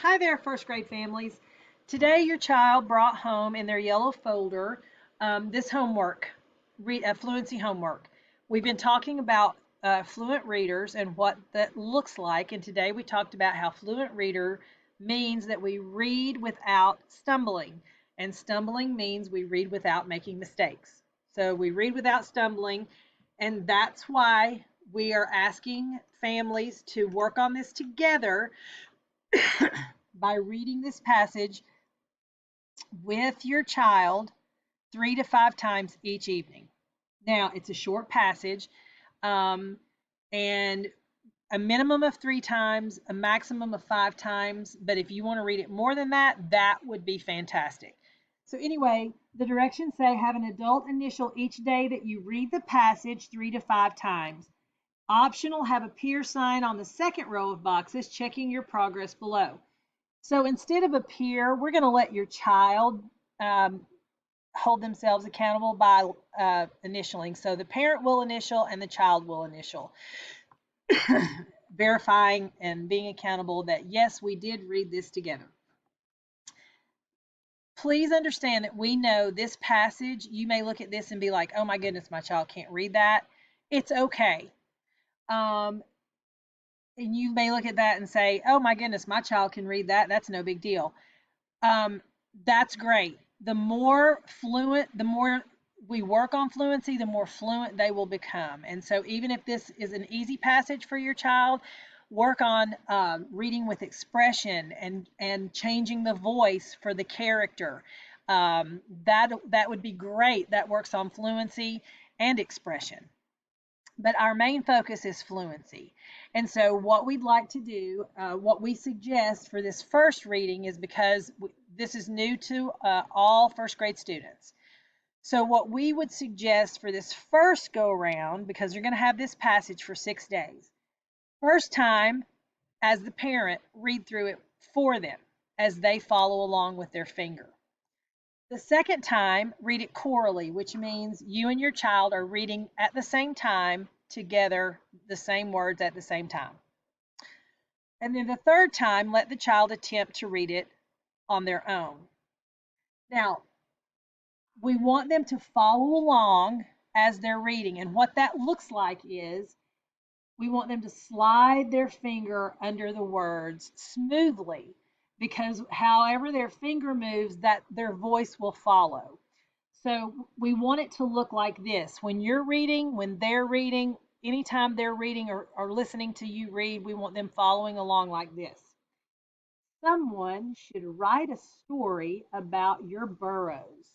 Hi there, first grade families. Today your child brought home in their yellow folder this homework, fluency homework. We've been talking about fluent readers and what that looks like, and today we talked about how fluent reader means that we read without stumbling, and stumbling means we read without making mistakes. So we read without stumbling, and that's why we are asking families to work on this together by reading this passage with your child 3 to 5 times each evening. Now, it's a short passage, and a minimum of 3 times, a maximum of 5 times. But if you want to read it more than that, that would be fantastic. So, anyway, the directions say have an adult initial each day that you read the passage 3 to 5 times. Optional, have a peer sign on the second row of boxes checking your progress below. So instead of a peer, we're going to let your child hold themselves accountable by initialing. So the parent will initial and the child will initial, verifying and being accountable that, yes, we did read this together. Please understand that we know this passage, you may look at this and be like, oh my goodness, my child can't read that. It's okay. And you may look at that and say, oh my goodness, my child can read that. That's no big deal. That's great. The more fluent, the more we work on fluency, the more fluent they will become. And so even if this is an easy passage for your child, work on reading with expression and changing the voice for the character. That would be great. That works on fluency and expression. But our main focus is fluency. And so what we'd like to do, what we suggest for this first reading is because this is new to all first grade students. So what we would suggest for this first go around, because you're going to have this passage for 6 days, first time as the parent, read through it for them as they follow along with their finger. The second time, read it chorally, which means you and your child are reading at the same time together the same words at the same time. And then the third time, let the child attempt to read it on their own. Now, we want them to follow along as they're reading. And what that looks like is we want them to slide their finger under the words smoothly, because however their finger moves, that their voice will follow. So we want it to look like this. When you're reading, when they're reading, anytime they're reading or listening to you read, we want them following along like this. Someone should write a story about your burrows.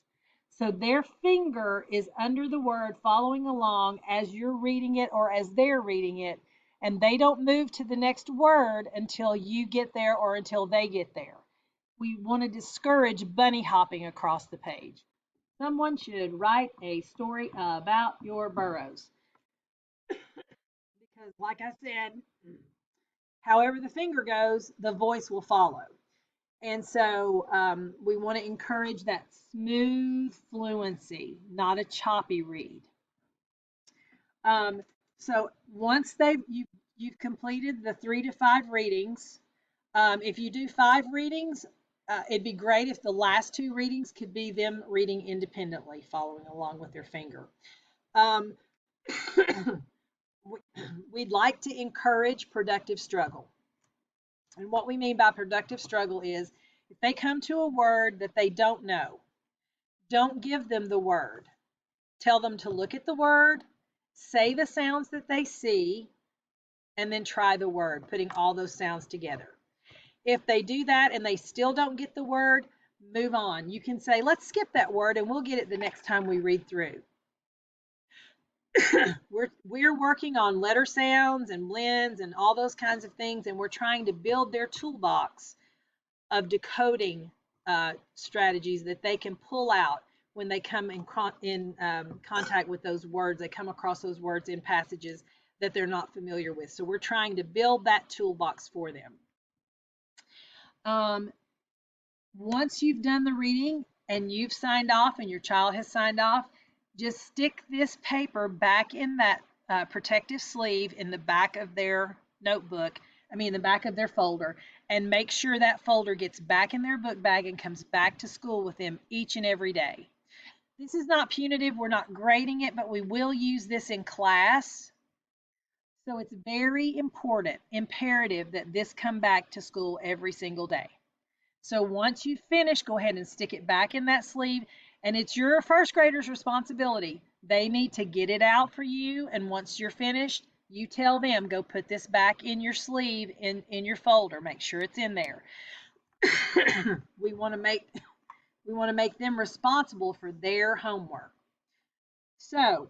So their finger is under the word following along as you're reading it or as they're reading it, and they don't move to the next word until you get there or until they get there. We want to discourage bunny hopping across the page. Someone should write a story about your burrows. Because, like I said, however the finger goes, the voice will follow. And so we want to encourage that smooth fluency, not a choppy read. So once you've completed the 3 to 5 readings, if you do 5 readings, it'd be great if the last 2 readings could be them reading independently, following along with their finger. We'd like to encourage productive struggle. And what we mean by productive struggle is if they come to a word that they don't know, don't give them the word. Tell them to look at the word, say the sounds that they see, and then try the word, putting all those sounds together. If they do that and they still don't get the word, move on. You can say, let's skip that word and we'll get it the next time we read through. We're working on letter sounds and blends and all those kinds of things, and we're trying to build their toolbox of decoding strategies that they can pull out when they come in contact with those words. They come across those words in passages that they're not familiar with. So we're trying to build that toolbox for them. Once you've done the reading and you've signed off and your child has signed off, just stick this paper back in that protective sleeve in the back of their notebook the back of their folder, and make sure that folder gets back in their book bag and comes back to school with them each and every day. This is not punitive. We're not grading it, but we will use this in class. So it's very important, imperative that this come back to school every single day. So once you finish, go ahead and stick it back in that sleeve. And it's your first grader's responsibility. They need to get it out for you. And once you're finished, you tell them, go put this back in your sleeve in your folder. Make sure it's in there. we want to make them responsible for their homework. So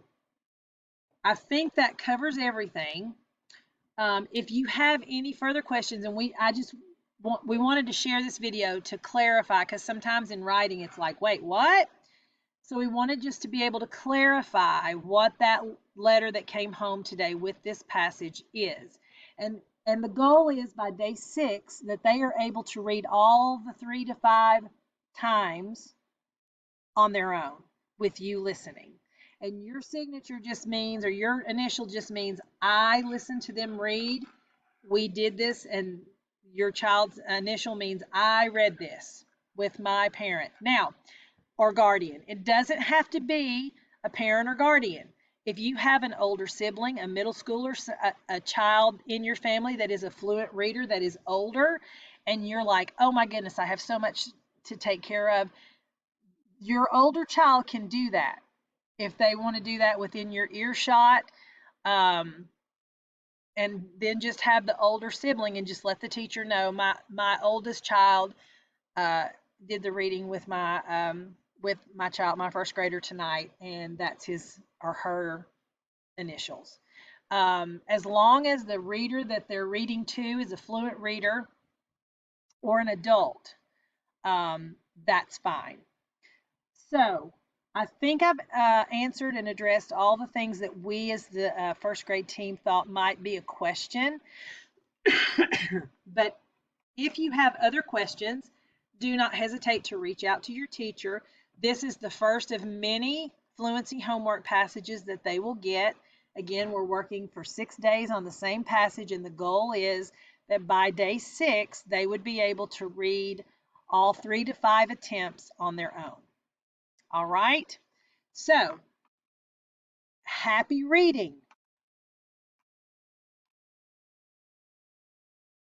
I think that covers everything. If you have any further questions, and we wanted to share this video to clarify, because sometimes in writing it's like, wait, what? So we wanted just to be able to clarify what that letter that came home today with this passage is. And the goal is by day 6 that they are able to read all the 3 to 5 times on their own with you listening. And your signature just means, or your initial just means, I listened to them read, we did this, and your child's initial means, I read this with my parent. Now, or guardian. It doesn't have to be a parent or guardian. If you have an older sibling, a middle schooler, a child in your family that is a fluent reader that is older, and you're like, oh my goodness, I have so much to take care of, your older child can do that. If they want to do that within your earshot, and then just have the older sibling and just let the teacher know, my oldest child did the reading with my child, my first grader tonight, and that's his or her initials. As long as the reader that they're reading to is a fluent reader or an adult, that's fine. So I think I've answered and addressed all the things that we as the first grade team thought might be a question. But if you have other questions, do not hesitate to reach out to your teacher. This is the first of many fluency homework passages that they will get. Again, we're working for 6 days on the same passage, and the goal is that by day 6, they would be able to read all 3 to 5 attempts on their own. All right? So, happy reading.